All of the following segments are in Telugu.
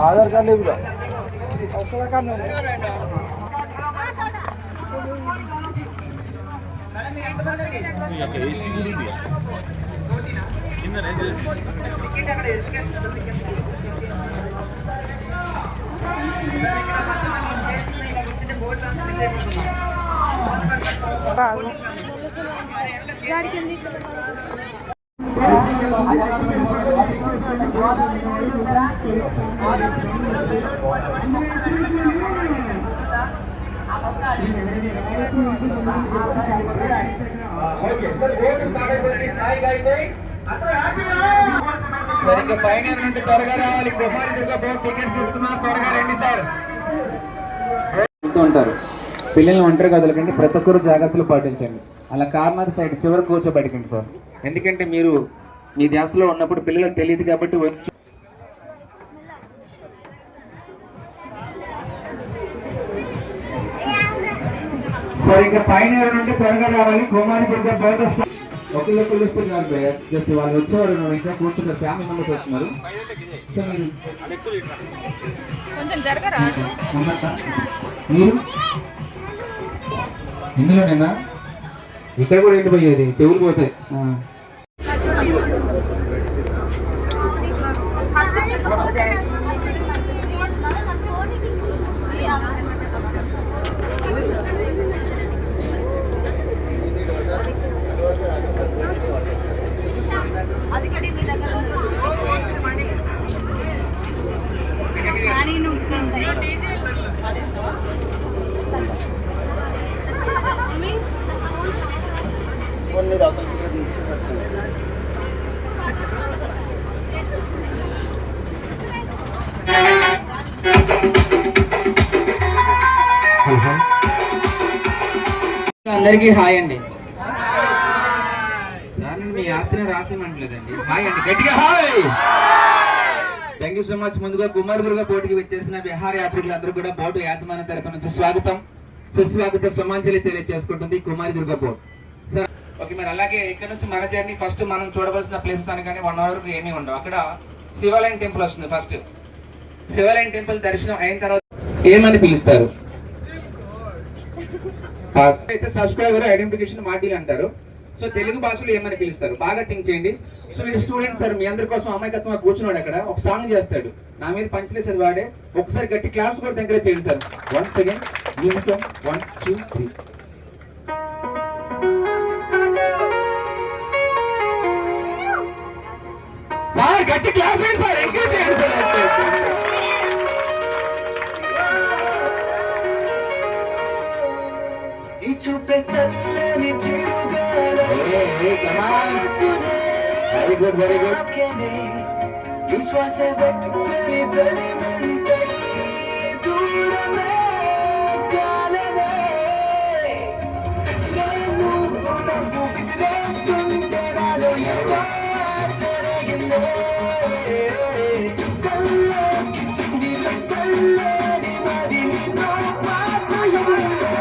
ఆధార్ కార్డు లేవు ఏసీ కూడా ఉంది పైన నుండి త్వరగా రావాలి. కుమారి దుర్గా బోర్డు టికెట్ తీసుకున్నారు, త్వరగా రండి సార్. ఉంటారు పిల్లల్ని ఒంటరి కదలకండి, ప్రతి ఒక్కరు జాగ్రత్తలు పాటించండి. అలా కార్నర్ సైడ్ చివరి కూర్చోబెట్టకండి సార్, ఎందుకంటే మీరు మీ ధ్యాసలో ఉన్నప్పుడు పిల్లలకు తెలియదు కాబట్టి వచ్చి సార్. ఇంకా పైన నుండి త్వరగా రావాలి. కుమారి దుర్గా బోర్డు ఒకళ్ళు వస్తే కాదు, జస్ట్ వాళ్ళు వచ్చేవారు ఇంకా కూర్చున్నారు, ఫ్యామిలీ మెంబర్స్ వస్తున్నారు. మీరు ఇందులోనేనా? ఇక్కడ కూడా ఎండిపోయేది, చెవులు పోతాయి. అందరికీ హాయ్ అండి. సార్ నేను మీ ఆస్తిని రాసేమంటలేదండి, హాయ్ అండి, గట్టిగా hi. Thank you so much. ముందుగా కుమారి దుర్గా పోటీకి వచ్చేసిన విహారయాత్రికులందరూ కూడా బోటు యాజమాన్య తరపు నుంచి స్వాగతం సుస్వాగత సమాంజలి తెలియజేసుకుంటుంది కుమారి దుర్గా బోట్ సార్. ఓకే, మరి అలాగే ఇక్కడ నుంచి మన జర్నీ ఫస్ట్ మనం చూడవలసిన ప్లేసెస్ అనగానే 1 అవర్ ఏమీ ఉండవు. అక్కడ శివాలయం టెంపుల్ వస్తుంది. ఫస్ట్ శివాలయం టెంపుల్ దర్శనం అయిన తర్వాత ఏమని పిలుస్తారు? అయితే సబ్స్క్రైబర్ ఐడెంటిఫికేషన్ మాడ్యూల్ అంటారు. సో తెలుగు భాషలో ఏమని పిలుస్తారు? బాగా థింక్ చేయండి. సో మీరు స్టూడెంట్ సార్, మీ అందరి కోసం అమాయకత్వంగా కూర్చున్నాడు, అక్కడ ఒక సాంగ్ చేస్తాడు, నా మీద పంచలేసేది వాడే. ఒకసారి గట్టి క్లాప్స్ కూడా దగ్గర చేయండి సార్. వన్స్ అగైన్ 1 2 3 సార్, గట్టి క్లాప్స్ చేయండి సార్, ఎంకరేజ్ చేయండి సార్. చూపే చల్లని వెరీ గుడ్ వెరీ గుడ్. విశ్వాస వెచ్చని చలిమంటే దూరమే కాలనే నువ్వు విసిరేస్తుంటే నాలో ఏదో సరగిందే చుక్కల్లోకి చింది రెక్కల్లోని మది నీతో పాటు ఎవరుండే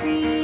see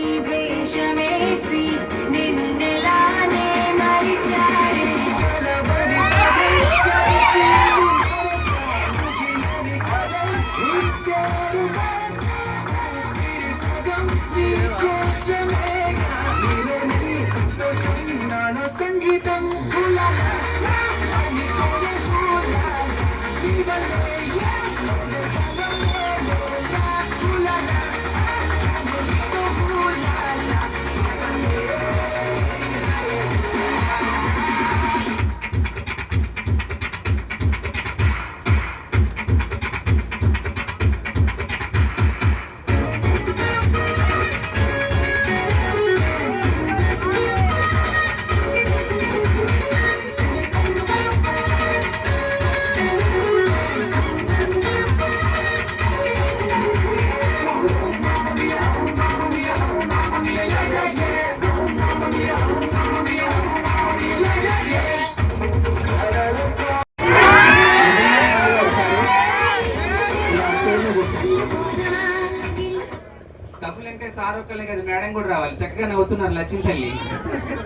డబ్బులు అంటే సార్ ఒక్కలే కదా, మేడం కూడా రావాలి. చక్కగా నవ్వుతున్నారు లక్ష్మి తల్లి.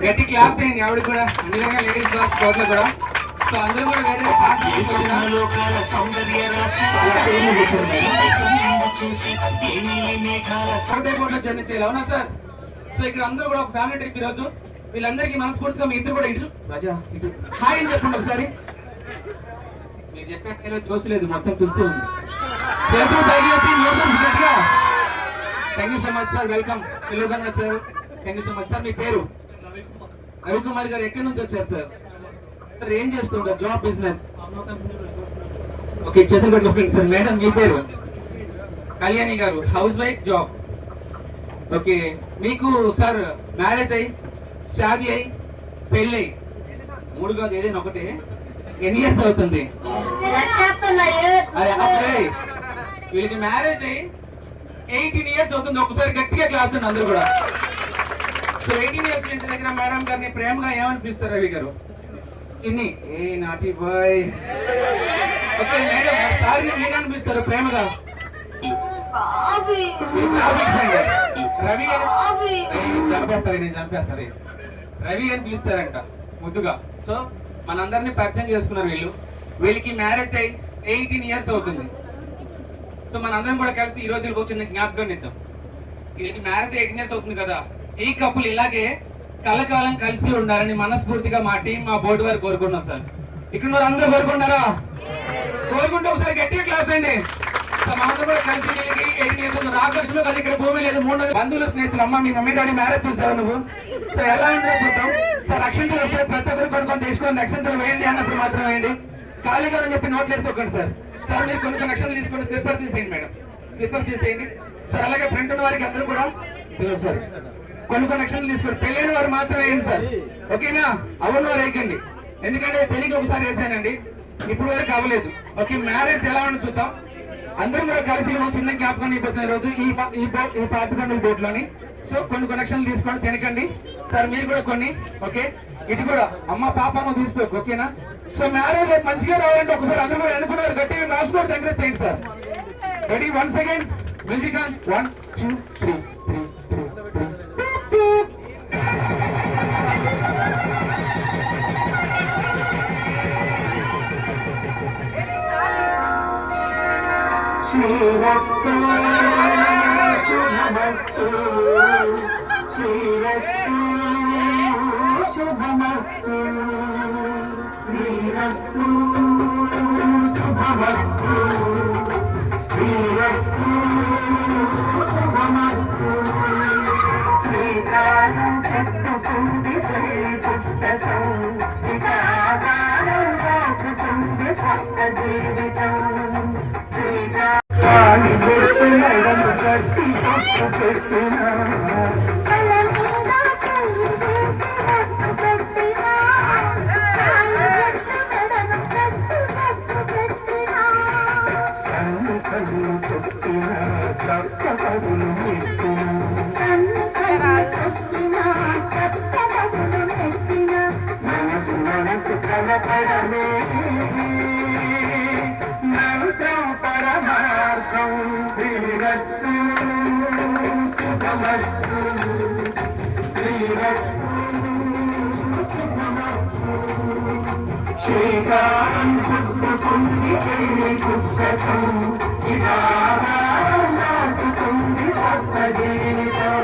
గట్టి క్లాప్స్ అయ్యింది ఆవిడ కూడా, అందుకనే లేడీస్ బాస్ కోర్టులో కూడా. సో అందరూ కూడా వేరే కోర్టులో జర్నీ చేయాలి. అవునా సార్? సో ఇక్కడ అందరూ కూడా ఒక ఫ్యామిలీ ట్రిప్ ఈరోజు. వీళ్ళందరికీ మనస్ఫూర్తిగా మీ ఇద్దరు కూడా ఇటు రాజా ఇటు హాయ్ అని చెప్పండి ఒకసారి. మీరు చెప్పే చూసలేదు, మొత్తం తులసి ఉంది. చేతులు పైకి గట్టిగా. Thank you so much sir, welcome. పిల్లలుగా వచ్చారు. Thank you so much sir. మీ పేరు? రవికుమార్ గారు. ఎక్కడి నుంచి వచ్చారు సార్? సార్ ఏం చేస్తుంటారు? Job, business? ఓకే, చేతులు పెట్టుకోండి సార్. మేడం మీ పేరు? కళ్యాణి గారు. House wife, job. ఓకే, మీకు సార్ మ్యారేజ్ అయ్యి, షాదీ అయ్యి, పెళ్ళి అయ్యి, 3 కాదు ఏదైనా ఒకటే, ఎన్ని ఇయర్స్ అవుతుంది? అదే అప్పుడే వీళ్ళకి మ్యారేజ్ అయ్యి 18 ఇయర్స్ అవుతుంది. ఒకసారి గట్టిగా క్లాస్ అండి అందరూ కూడా. సో 18 ఇయర్స్ ఇంటి దగ్గర మేడం గారిని ప్రేమగా ఏమనిపిస్తారు రవి గారు? చిన్ని, ఏ naughty boy. Okay madam, sir మీరు అనిపిస్తారు ప్రేమగా? రవి గారు చంపేస్తారు. రవి అని పిలుస్తారంట ముద్దుగా. సో మనందరినీ పరిచయం చేసుకున్నారు వీళ్ళు. వీళ్ళకి మ్యారేజ్ అయ్యి 18 ఇయర్స్ అవుతుంది. సో మనందరం కూడా కలిసి ఈ రోజు చిన్న జ్ఞాపకం ఇద్దాం. వీళ్ళకి మ్యారేజ్ 18 ఇయర్స్ అవుతుంది కదా. ఈ కప్పులు ఇలాగే కలకాలం కలిసి ఉండాలని మనస్ఫూర్తిగా మా టీం, మా బోర్డు వారు కోరుకున్నాం సార్. ఇక్కడ మరి అందరూ కోరుకుంటారా? కోరుకుంటే ఒకసారి గట్టిగా క్లాస్ అండి. మనందరూ కూడా కలిసి వీళ్ళకి 18 ఇయర్స్ అవుతుంది. ఆకర్షణలో కదా, ఇక్కడ భూమి లేదు. 3 బంధువులు, స్నేహితులు. అమ్మ, మీ మమ్మీ డాడీ మ్యారేజ్ చూసావు నువ్వు? సో ఎలా ఉంటుందో చూద్దాం సార్. అక్షంతలు వస్తే ప్రతి ఒక్కరు కొన్ని తీసుకోండి. అక్షంతలు వేయండి అన్నప్పుడు మాత్రం వేయండి. ఖాళీగా అని చెప్పి నోట్లు వేసుకోకండి సార్. సార్ మీరు కొన్ని అక్షంతలు తీసుకోండి. స్లిప్పర్ తీసేయండి మేడం, స్లిప్పర్ తీసేయండి సార్. అలాగే ఫ్రంట్ ఉన్న వారికి అందరూ కూడా సార్ కొన్ని అక్షంతలు తీసుకోండి. పెళ్ళైన వారు మాత్రం వేయండి సార్. ఓకేనా? అవును వారు వేయకండి, ఎందుకంటే తెలియక ఒకసారి వేసానండి, ఇప్పుడు వరకు అవ్వలేదు. ఓకే, మ్యారేజ్ ఎలా ఉండి చూద్దాం. అందరూ కూడా కలిసి చిన్న జ్ఞాపకం అయిపోతున్న రోజు ఈ పాపికొండల బోట్లోని. సో కొన్ని కనెక్షన్లు తీసుకోండి, తినకండి సార్. మీరు కూడా కొన్ని. ఓకే, ఇది కూడా అమ్మ పాపను తీసుకోవచ్చు. ఓకేనా? సో మ్యారేజ్ మంచిగా రావాలంటే ఒకసారి అందరూ కూడా అనుకున్నారు గట్టిగా రాసుకోవడం దగ్గర చేయండి sir. Ready? 1 second music on. 1 2 3 3 3 శ్రీరస్తు శుభమస్తు, శ్రీరస్తు శుభమస్తు, శ్రీరస్తు శుభమస్తు, శ్రీరస్తు శుభమస్తు. శ్రీకారం చెట్టుకుంది చెల్లి పుస్తకం, ఇక ఆధారం దాచుకుంది కొత్త జీవితం. కాలి పెట్టు మెడను కట్టి పట్టు పెట్టిన సన్ని కళ్ళు తొక్కిన సప్త కవులు మెట్టిన మనసు మనసు కలపడమే మంత్రం పరమార్థం. శ్రీరస్తు శుభమస్తు, శ్రీరస్తు శుభమస్తు. శ్రీకారం చుట్టుకుంది చెల్లి పుస్తకం, ఇదాధారం దాచుకుంది కొత్త జీవితం.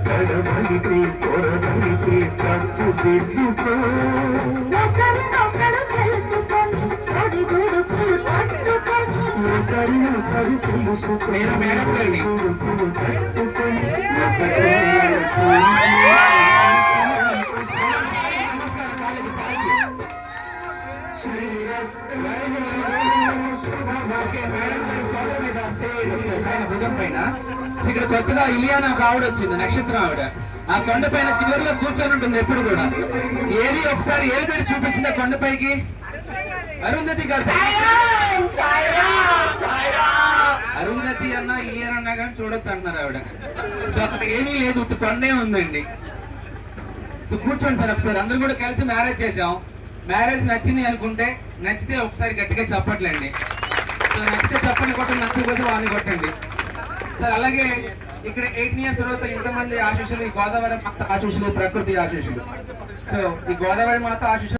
తడబడితే పొరబడితే తప్పు దిద్దుకో. ఒకరినొకరు తెలుసుకొని తట్టుకొని అని ఒక ఆవిడ వచ్చింది, నక్షత్రం ఆవిడ. ఆ కొండపైన చివరిలో కూర్చొని ఉంటుంది ఎప్పుడు కూడా. ఏది ఒకసారి ఏ పేరు చూపించింది ఆ కొండపైకి? అరుంధతి కాదు. అరుంధతి అన్నా ఇలియనన్నా కానీ చూడొద్దు అంటున్నారు ఆవిడ. సో అక్కడ ఏమీ లేదు, ఉత్తి కొండే ఉందండి. సో కూర్చోండి సార్ ఒకసారి. అందరూ కూడా కలిసి మ్యారేజ్ చేసాం. మ్యారేజ్ నచ్చింది అనుకుంటే, నచ్చితే ఒకసారి గట్టిగా చెప్పట్లేండి. సో నచ్చితే చెప్పండి, కొట్టండి, నచ్చకపోతే వాడిని కొట్టండి సార్. అలాగే ఇక్కడ 18 years తర్వాత ఇంతమంది ఆశీస్సులు, ఈ గోదావరి మాత ఆశీస్సులు, ప్రకృతి ఆశీస్సులు. సో ఈ గోదావరి మాత ఆశీస్సులు